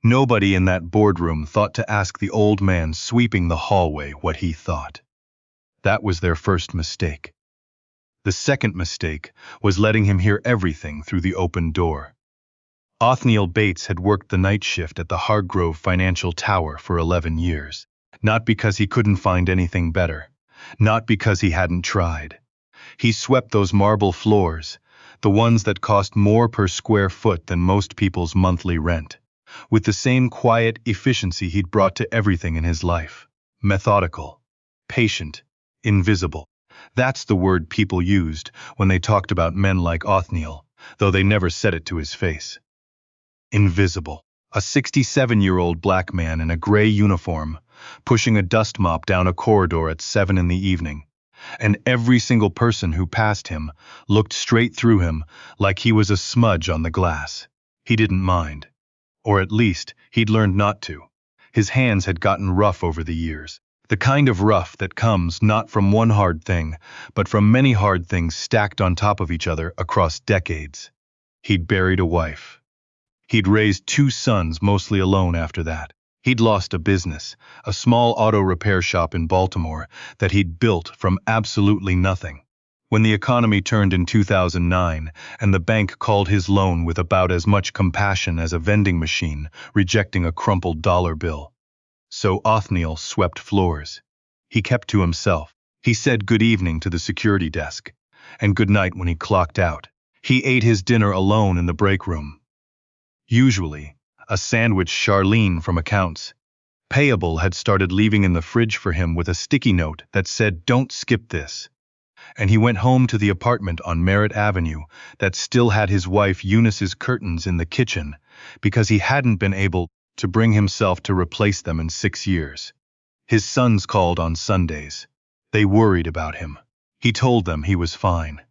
Nobody in that boardroom thought to ask the old man sweeping the hallway what he thought. That was their first mistake. The second mistake was letting him hear everything through the open door. Othniel Bates had worked the night shift at the Hargrove Financial Tower for 11 years, not because he couldn't find anything better, not because he hadn't tried. He swept those marble floors, the ones that cost more per square foot than most people's monthly rent, with the same quiet efficiency he'd brought to everything in his life. Methodical, patient, invisible. That's the word people used when they talked about men like Othniel, though they never said it to his face. Invisible. A 67-year-old black man in a gray uniform, pushing a dust mop down a corridor at 7 in the evening. And every single person who passed him looked straight through him like he was a smudge on the glass. He didn't mind. Or at least, he'd learned not to. His hands had gotten rough over the years. The kind of rough that comes not from one hard thing, but from many hard things stacked on top of each other across decades. He'd buried a wife. He'd raised 2 sons mostly alone after that. He'd lost a business, a small auto repair shop in Baltimore that he'd built from absolutely nothing. When the economy turned in 2009 and the bank called his loan with about as much compassion as a vending machine rejecting a crumpled dollar bill. So Othniel swept floors. He kept to himself. He said good evening to the security desk, and good night when he clocked out. He ate his dinner alone in the break room. Usually, a sandwich Charlene from accounts payable had started leaving in the fridge for him with a sticky note that said, "Don't skip this." And he went home to the apartment on Merritt Avenue that still had his wife Eunice's curtains in the kitchen because he hadn't been able to bring himself to replace them in 6 years. His sons called on Sundays. They worried about him. He told them he was fine.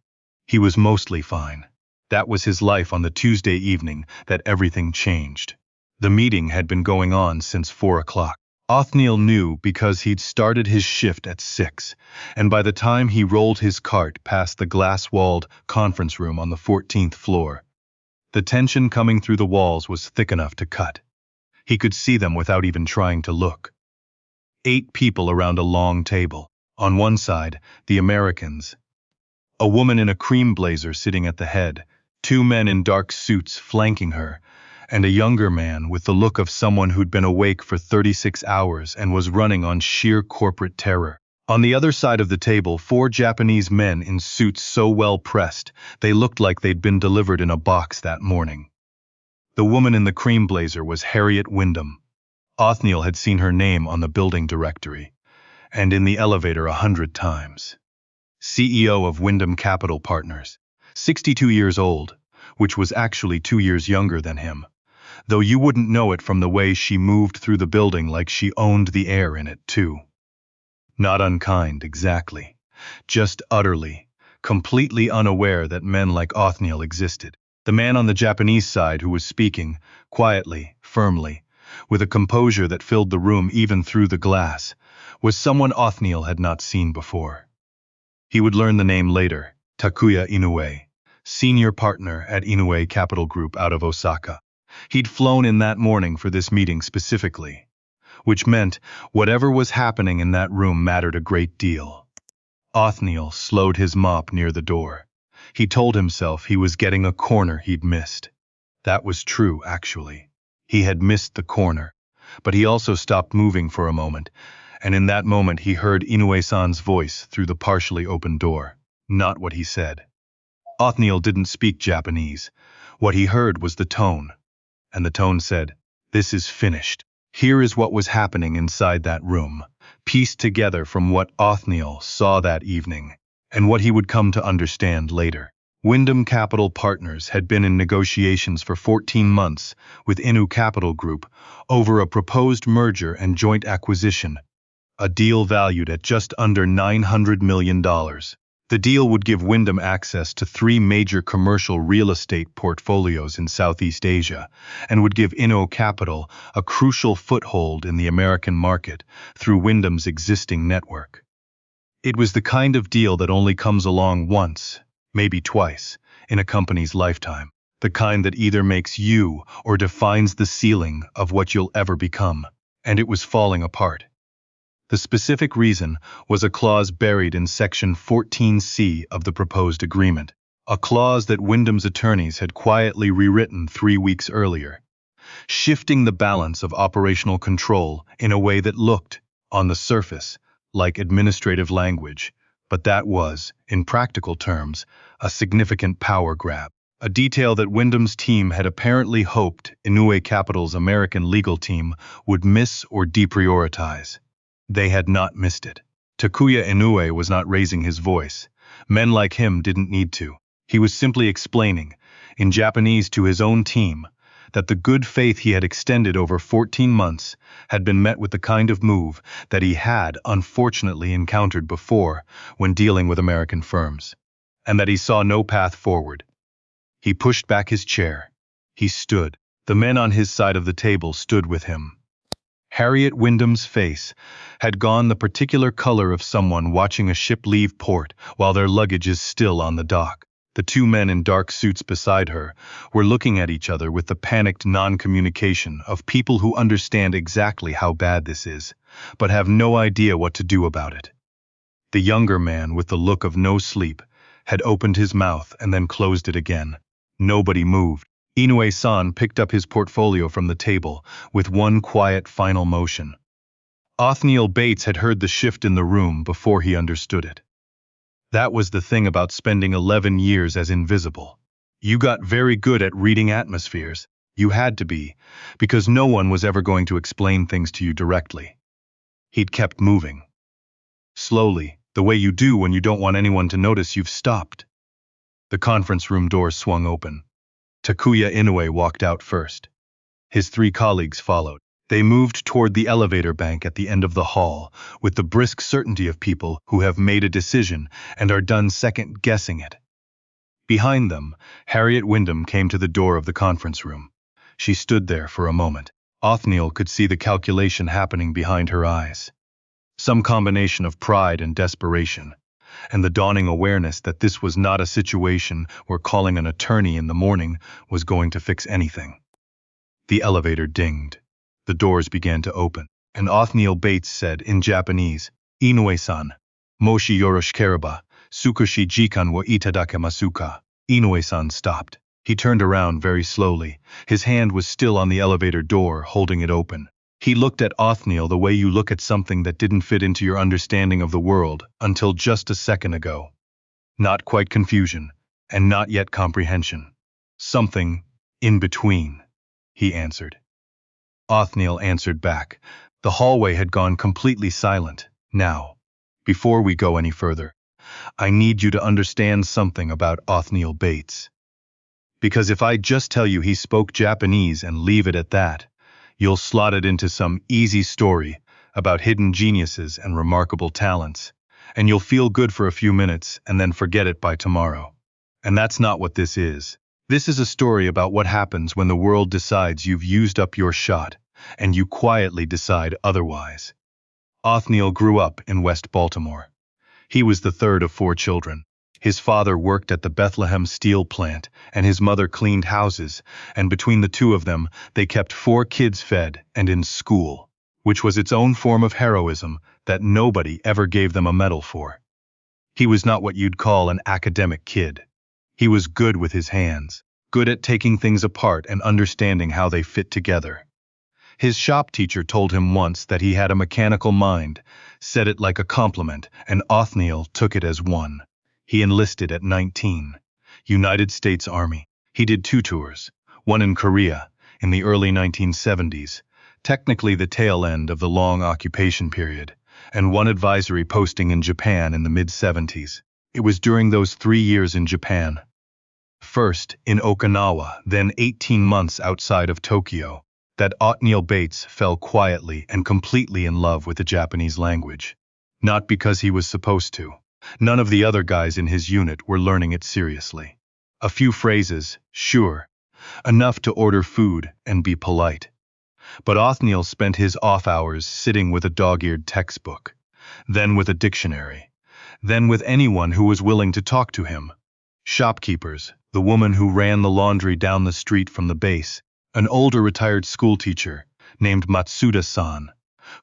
He was mostly fine. That was his life on the Tuesday evening that everything changed. The meeting had been going on since 4 o'clock. Othniel knew because he'd started his shift at 6, and by the time he rolled his cart past the glass-walled conference room on the 14th floor, the tension coming through the walls was thick enough to cut. He could see them without even trying to look. 8 people around a long table. On one side, the Americans. A woman in a cream blazer sitting at the head, 2 men in dark suits flanking her, and a younger man with the look of someone who'd been awake for 36 hours and was running on sheer corporate terror. On the other side of the table, 4 Japanese men in suits so well pressed they looked like they'd been delivered in a box that morning. The woman in the cream blazer was Harriet Wyndham. Othniel had seen her name on the building directory, and in the elevator 100 times. CEO of Wyndham Capital Partners, 62 years old, which was actually 2 years younger than him, though you wouldn't know it from the way she moved through the building like she owned the air in it too. Not unkind, exactly. Just utterly, completely unaware that men like Othniel existed. The man on the Japanese side who was speaking, quietly, firmly, with a composure that filled the room even through the glass, was someone Othniel had not seen before. He would learn the name later, Takuya Inoue, senior partner at Inoue Capital Group out of Osaka. He'd flown in that morning for this meeting specifically, which meant whatever was happening in that room mattered a great deal. Othniel slowed his mop near the door. He told himself he was getting a corner he'd missed. That was true, actually. He had missed the corner, but he also stopped moving for a moment, and in that moment he heard Inoue-san's voice through the partially open door. Not what he said. Othniel didn't speak Japanese. What he heard was the tone, and the tone said, "This is finished." Here is what was happening inside that room, pieced together from what Othniel saw that evening, and what he would come to understand later. Wyndham Capital Partners had been in negotiations for 14 months with Inoue Capital Group over a proposed merger and joint acquisition, a deal valued at just under $900 million. The deal would give Wyndham access to 3 major commercial real estate portfolios in Southeast Asia and would give Inoue Capital a crucial foothold in the American market through Wyndham's existing network. It was the kind of deal that only comes along once, maybe twice, in a company's lifetime. the kind that either makes you or defines the ceiling of what you'll ever become. And it was falling apart. The specific reason was a clause buried in Section 14C of the proposed agreement, a clause that Wyndham's attorneys had quietly rewritten 3 weeks earlier, shifting the balance of operational control in a way that looked, on the surface, like administrative language, but that was, in practical terms, a significant power grab, a detail that Wyndham's team had apparently hoped Inoue Capital's American legal team would miss or deprioritize. They had not missed it. Takuya Inoue was not raising his voice. Men like him didn't need to. He was simply explaining, in Japanese to his own team, that the good faith he had extended over 14 months had been met with the kind of move that he had unfortunately encountered before when dealing with American firms, and that he saw no path forward. He pushed back his chair. He stood. The men on his side of the table stood with him. Harriet Wyndham's face had gone the particular color of someone watching a ship leave port while their luggage is still on the dock. The two men in dark suits beside her were looking at each other with the panicked non-communication of people who understand exactly how bad this is, but have no idea what to do about it. The younger man, with the look of no sleep, had opened his mouth and then closed it again. Nobody moved. Inoue-san picked up his portfolio from the table with one quiet final motion. Othniel Bates had heard the shift in the room before he understood it. That was the thing about spending 11 years as invisible. You got very good at reading atmospheres. You had to be, because no one was ever going to explain things to you directly. He'd kept moving. Slowly, the way you do when you don't want anyone to notice you've stopped. The conference room door swung open. Takuya Inoue walked out first. His 3 colleagues followed. They moved toward the elevator bank at the end of the hall with the brisk certainty of people who have made a decision and are done second-guessing it. Behind them, Harriet Wyndham came to the door of the conference room. She stood there for a moment. Othniel could see the calculation happening behind her eyes. Some combination of pride and desperation, and the dawning awareness that this was not a situation where calling an attorney in the morning was going to fix anything. The elevator dinged. The doors began to open, and Othniel Bates said in Japanese, "Inoue-san, moshi yoroshikereba, sukushi jikan wa itadakemasuka." Inoue-san stopped. He turned around very slowly. His hand was still on the elevator door, holding it open. He looked at Othniel the way you look at something that didn't fit into your understanding of the world until just a second ago. Not quite confusion, and not yet comprehension. Something in between, he answered. Othniel answered back. The hallway had gone completely silent. Now, before we go any further, I need you to understand something about Othniel Bates. Because if I just tell you he spoke Japanese and leave it at that, you'll slot it into some easy story about hidden geniuses and remarkable talents, and you'll feel good for a few minutes and then forget it by tomorrow. And that's not what this is. This is a story about what happens when the world decides you've used up your shot, and you quietly decide otherwise. Othniel grew up in West Baltimore. He was the 3rd of 4 children. His father worked at the Bethlehem steel plant, and his mother cleaned houses, and between the two of them, they kept 4 kids fed and in school, which was its own form of heroism that nobody ever gave them a medal for. He was not what you'd call an academic kid. He was good with his hands, good at taking things apart and understanding how they fit together. His shop teacher told him once that he had a mechanical mind, said it like a compliment, and Othniel took it as one. He enlisted at 19. United States Army. He did 2 tours, one in Korea in the early 1970s, technically the tail end of the long occupation period, and one advisory posting in Japan in the mid-70s. It was during those 3 years in Japan, first in Okinawa, then 18 months outside of Tokyo, that Othniel Bates fell quietly and completely in love with the Japanese language. Not because he was supposed to. None of the other guys in his unit were learning it seriously. A few phrases, sure, enough to order food and be polite. But Othniel spent his off hours sitting with a dog-eared textbook, then with a dictionary, then with anyone who was willing to talk to him. Shopkeepers, the woman who ran the laundry down the street from the base, an older retired schoolteacher named Matsuda-san,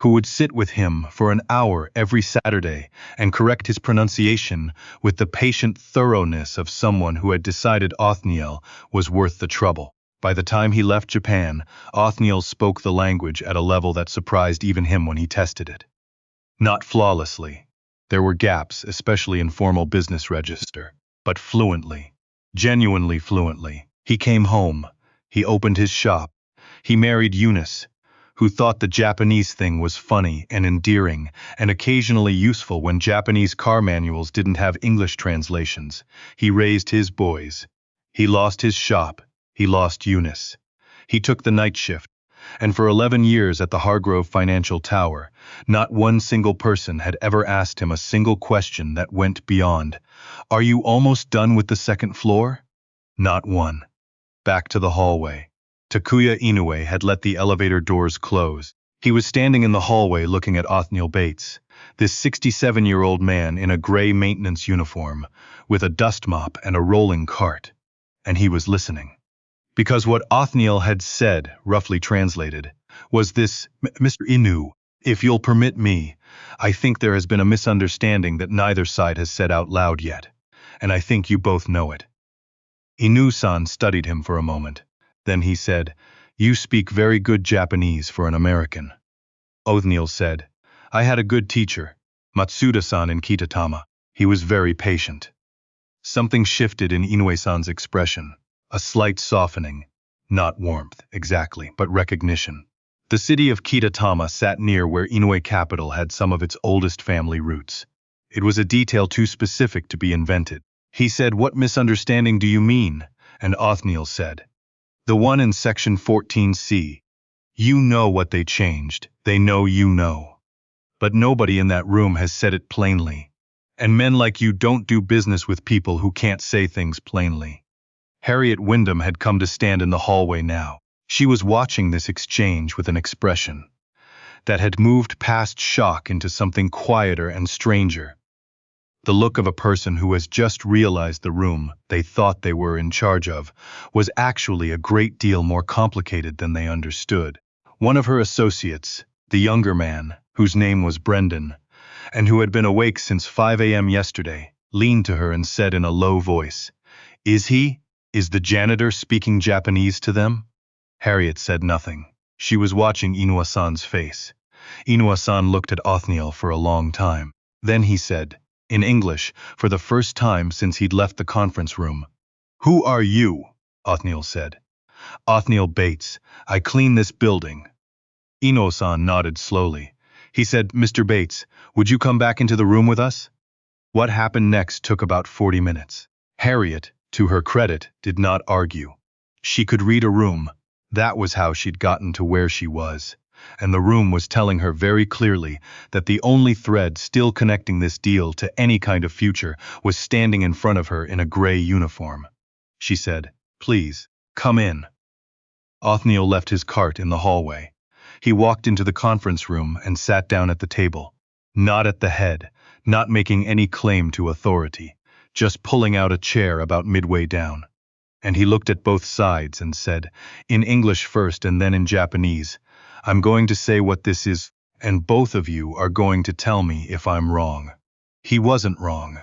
who would sit with him for an hour every Saturday and correct his pronunciation with the patient thoroughness of someone who had decided Othniel was worth the trouble. By the time he left Japan, Othniel spoke the language at a level that surprised even him when he tested it. Not flawlessly. There were gaps, especially in formal business register, but fluently, genuinely fluently. He came home. He opened his shop. He married Eunice, who thought the Japanese thing was funny and endearing and occasionally useful when Japanese car manuals didn't have English translations. He raised his boys. He lost his shop. He lost Eunice. He took the night shift, and for 11 years at the Hargrove Financial Tower, not one single person had ever asked him a single question that went beyond, "Are you almost done with the second floor?" Not one. Back to the hallway. Takuya Inoue had let the elevator doors close. He was standing in the hallway looking at Othniel Bates, this 67-year-old man in a gray maintenance uniform, with a dust mop and a rolling cart. And he was listening. Because what Othniel had said, roughly translated, was this: "Mr. Inoue, if you'll permit me, I think there has been a misunderstanding that neither side has said out loud yet, and I think you both know it." Inoue-san studied him for a moment. Then he said, "You speak very good Japanese for an American." Othniel said, "I had a good teacher, Matsuda-san in Kitatama. He was very patient." Something shifted in Inoue-san's expression. A slight softening, not warmth, exactly, but recognition. The city of Kitatama sat near where Inoue Capital had some of its oldest family roots. It was a detail too specific to be invented. He said, "What misunderstanding do you mean?" And Othniel said, "The one in section 14C. You know what they changed. They know you know. But nobody in that room has said it plainly. And men like you don't do business with people who can't say things plainly." Harriet Wyndham had come to stand in the hallway now. She was watching this exchange with an expression that had moved past shock into something quieter and stranger. The look of a person who has just realized the room they thought they were in charge of was actually a great deal more complicated than they understood. One of her associates, the younger man, whose name was Brendan, and who had been awake since 5 a.m. yesterday, leaned to her and said in a low voice, Is the janitor speaking Japanese to them?" Harriet said nothing. She was watching Inoue-san's face. Inoue-san looked at Othniel for a long time. Then he said, in English, for the first time since he'd left the conference room, "Who are you?" Othniel said. "Othniel Bates. I clean this building." Inoue-san nodded slowly. He said, "Mr. Bates, would you come back into the room with us?" What happened next took about 40 minutes. Harriet, to her credit, did not argue. She could read a room. That was how she'd gotten to where she was. And the room was telling her very clearly that the only thread still connecting this deal to any kind of future was standing in front of her in a gray uniform. She said, "Please, come in." Othniel left his cart in the hallway. He walked into the conference room and sat down at the table. Not at the head, not making any claim to authority, just pulling out a chair about midway down. And he looked at both sides and said, in English first and then in Japanese, "I'm going to say what this is, and both of you are going to tell me if I'm wrong." He wasn't wrong.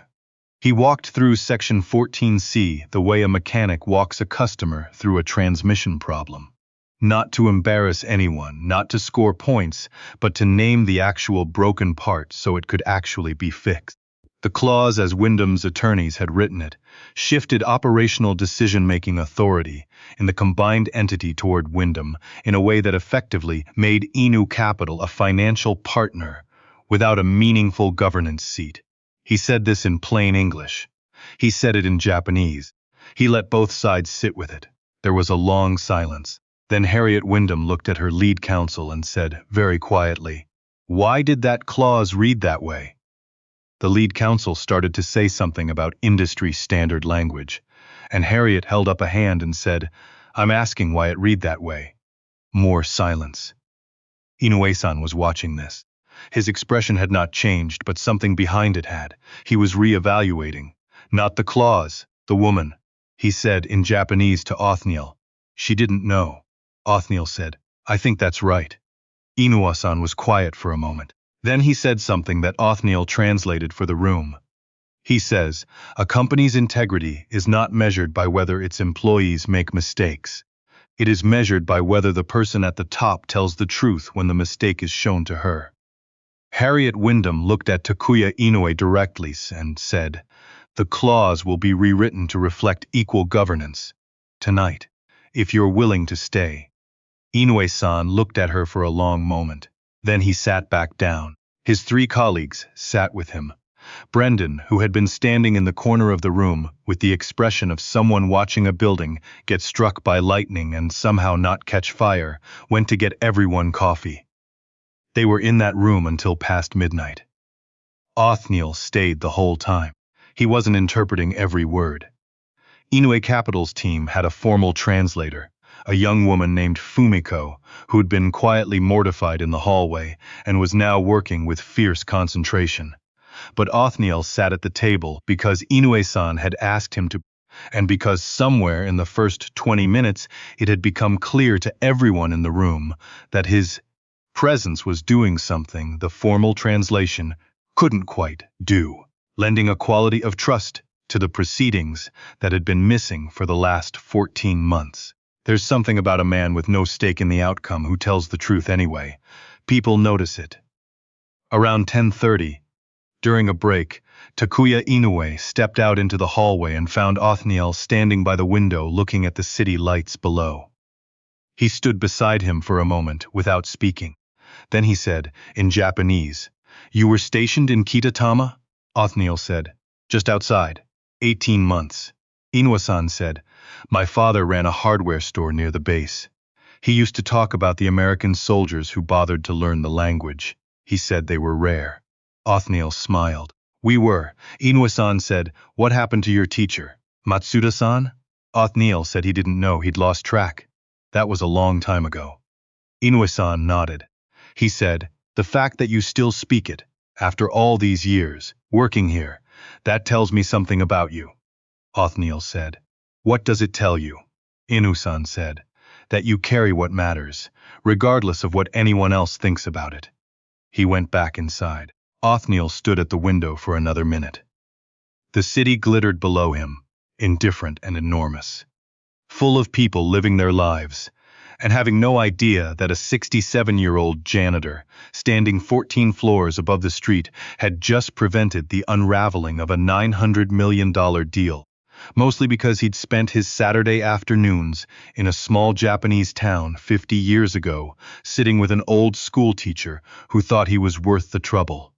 He walked through section 14C the way a mechanic walks a customer through a transmission problem. Not to embarrass anyone, not to score points, but to name the actual broken part so it could actually be fixed. The clause, as Wyndham's attorneys had written it, shifted operational decision-making authority in the combined entity toward Wyndham in a way that effectively made Inoue Capital a financial partner without a meaningful governance seat. He said this in plain English. He said it in Japanese. He let both sides sit with it. There was a long silence. Then Harriet Wyndham looked at her lead counsel and said, very quietly, "Why did that clause read that way?" The lead counsel started to say something about industry standard language, and Harriet held up a hand and said, "I'm asking why it read that way." More silence. Inoue-san was watching this. His expression had not changed, but something behind it had. He was re-evaluating. Not the clause, The woman, he said in Japanese to Othniel. She didn't know. Othniel said, I think that's right. Inoue-san was quiet for a moment. Then he said something that Othniel translated for the room. He says, a company's integrity is not measured by whether its employees make mistakes. It is measured by whether the person at the top tells the truth when the mistake is shown to her. Harriet Wyndham looked at Takuya Inoue directly and said, the clause will be rewritten to reflect equal governance. Tonight, if you're willing to stay. Inoue-san looked at her for a long moment. Then he sat back down. His 3 colleagues sat with him. Brendan, who had been standing in the corner of the room with the expression of someone watching a building get struck by lightning and somehow not catch fire, went to get everyone coffee. They were in that room until past midnight. Othniel stayed the whole time. He wasn't interpreting every word. Inoue Capital's team had a formal translator, a young woman named Fumiko, who'd been quietly mortified in the hallway and was now working with fierce concentration. But Othniel sat at the table because Inoue-san had asked him to, and because somewhere in the first 20 minutes it had become clear to everyone in the room that his presence was doing something the formal translation couldn't quite do, lending a quality of trust to the proceedings that had been missing for the last 14 months. There's something about a man with no stake in the outcome who tells the truth anyway. People notice it. Around 10:30, during a break, Takuya Inoue stepped out into the hallway and found Othniel standing by the window looking at the city lights below. He stood beside him for a moment without speaking. Then he said, in Japanese, You were stationed in Kitatama? Othniel said, Just outside. 18 months. Inoue-san said, My father ran a hardware store near the base. He used to talk about the American soldiers who bothered to learn the language. He said they were rare. Othniel smiled. We were. Inoue-san said, What happened to your teacher? Matsuda-san? Othniel said he didn't know, he'd lost track. That was a long time ago. Inoue-san nodded. He said, The fact that you still speak it, after all these years, working here, that tells me something about you. Othniel said, What does it tell you? Inoue-san said, That you carry what matters, regardless of what anyone else thinks about it. He went back inside. Othniel stood at the window for another minute. The city glittered below him, indifferent and enormous, full of people living their lives, and having no idea that a 67-year-old janitor, standing 14 floors above the street, had just prevented the unraveling of a $900 million deal, mostly because he'd spent his Saturday afternoons in a small Japanese town 50 years ago, sitting with an old school teacher who thought he was worth the trouble.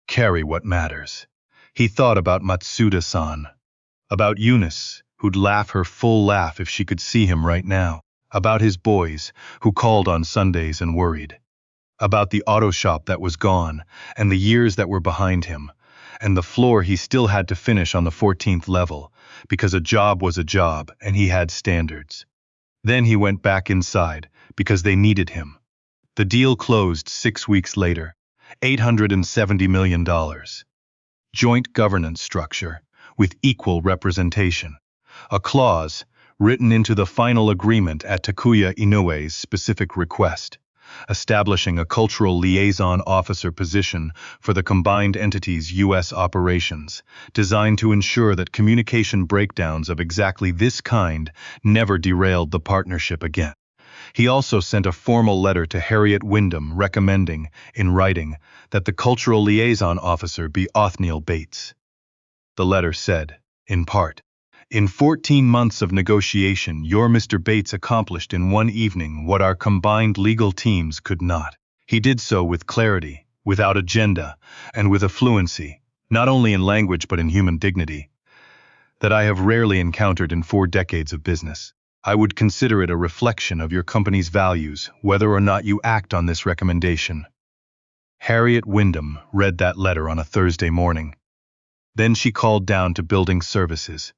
Carry what matters. He thought about Matsuda-san, about Eunice, who'd laugh her full laugh if she could see him right now, about his boys, who called on Sundays and worried, about the auto shop that was gone, and the years that were behind him, and the floor he still had to finish on the 14th level, because a job was a job and he had standards. Then he went back inside, because they needed him. The deal closed 6 weeks later, $870 million. Joint governance structure, with equal representation. A clause, written into the final agreement at Takuya Inoue's specific request, establishing a cultural liaison officer position for the combined entity's U.S. operations, designed to ensure that communication breakdowns of exactly this kind never derailed the partnership again. He also sent a formal letter to Harriet Wyndham recommending, in writing, that the cultural liaison officer be Othniel Bates. The letter said, in part, In 14 months of negotiation, your Mr. Bates accomplished in one evening what our combined legal teams could not. He did so with clarity, without agenda, and with a fluency, not only in language but in human dignity, that I have rarely encountered in 4 decades of business. I would consider it a reflection of your company's values, whether or not you act on this recommendation. Harriet Wyndham read that letter on a Thursday morning. Then she called down to building services.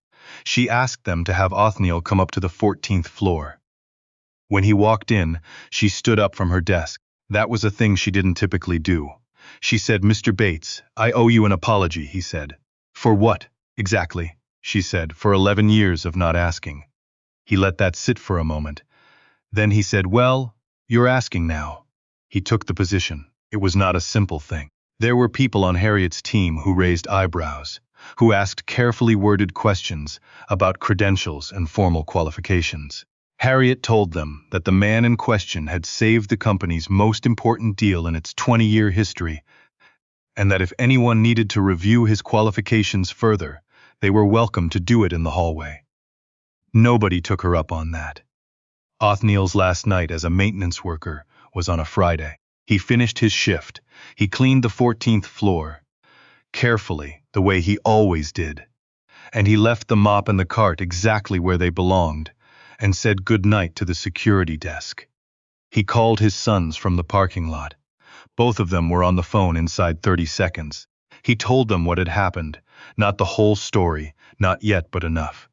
She asked them to have Othniel come up to the 14th floor. When he walked in, she stood up from her desk. That was a thing she didn't typically do. She said, Mr. Bates, I owe you an apology, he said. For what, exactly? she said, for 11 years of not asking. He let that sit for a moment. Then he said, well, you're asking now. He took the position. It was not a simple thing. There were people on Harriet's team who raised eyebrows, who asked carefully worded questions about credentials and formal qualifications. Harriet told them that the man in question had saved the company's most important deal in its 20-year history, and that if anyone needed to review his qualifications further, they were welcome to do it in the hallway. Nobody took her up on that. Othniel's last night as a maintenance worker was on a Friday. He finished his shift. He cleaned the 14th floor, carefully, the way he always did. And he left the mop and the cart exactly where they belonged, and said good night to the security desk. He called his sons from the parking lot. Both of them were on the phone inside 30 seconds. He told them what had happened, not the whole story, not yet, but enough.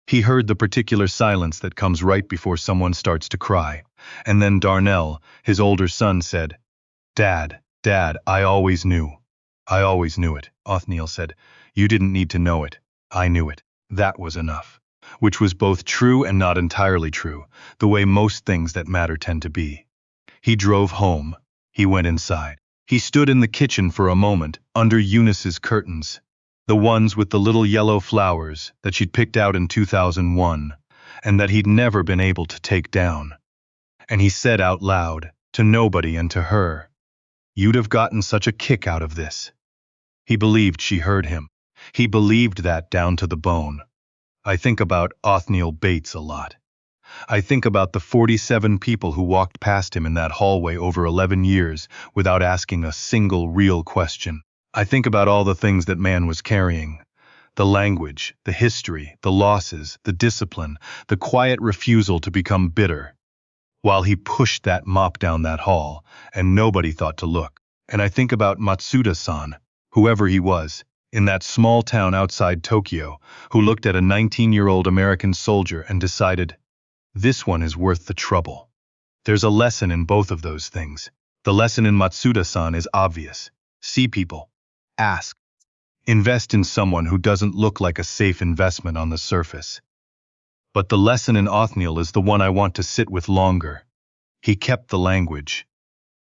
He heard the particular silence that comes right before someone starts to cry, and then Darnell, his older son, said, Dad, I always knew. I always knew it, Othniel said. You didn't need to know it. I knew it. That was enough. Which was both true and not entirely true, the way most things that matter tend to be. He drove home. He went inside. He stood in the kitchen for a moment, under Eunice's curtains, the ones with the little yellow flowers that she'd picked out in 2001, and that he'd never been able to take down. And he said out loud, to nobody and to her, You'd have gotten such a kick out of this. He believed she heard him. He believed that down to the bone. I think about Othniel Bates a lot. I think about the 47 people who walked past him in that hallway over 11 years without asking a single real question. I think about all the things that man was carrying. The language, the history, the losses, the discipline, the quiet refusal to become bitter. While he pushed that mop down that hall, and nobody thought to look. And I think about Matsuda-san, whoever he was, in that small town outside Tokyo, who looked at a 19-year-old American soldier and decided, this one is worth the trouble. There's a lesson in both of those things. The lesson in Matsuda-san is obvious. See people. Ask. Invest in someone who doesn't look like a safe investment on the surface. But the lesson in Othniel is the one I want to sit with longer. He kept the language.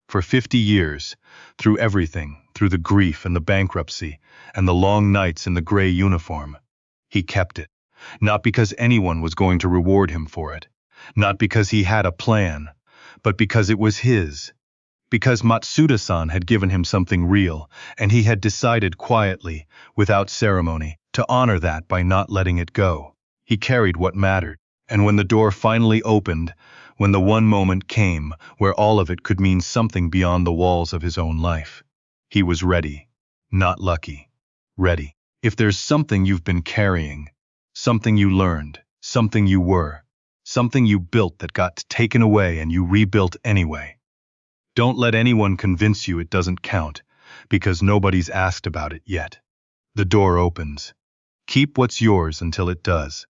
For 50 years, through everything, through the grief and the bankruptcy, and the long nights in the gray uniform, he kept it. Not because anyone was going to reward him for it. Not because he had a plan, but because it was his. Because Matsuda-san had given him something real, and he had decided quietly, without ceremony, to honor that by not letting it go. He carried what mattered, and when the door finally opened, when the one moment came where all of it could mean something beyond the walls of his own life, he was ready. Not lucky. Ready. If there's something you've been carrying, something you learned, something you were, something you built that got taken away and you rebuilt anyway, don't let anyone convince you it doesn't count, because nobody's asked about it yet. The door opens. Keep what's yours until it does.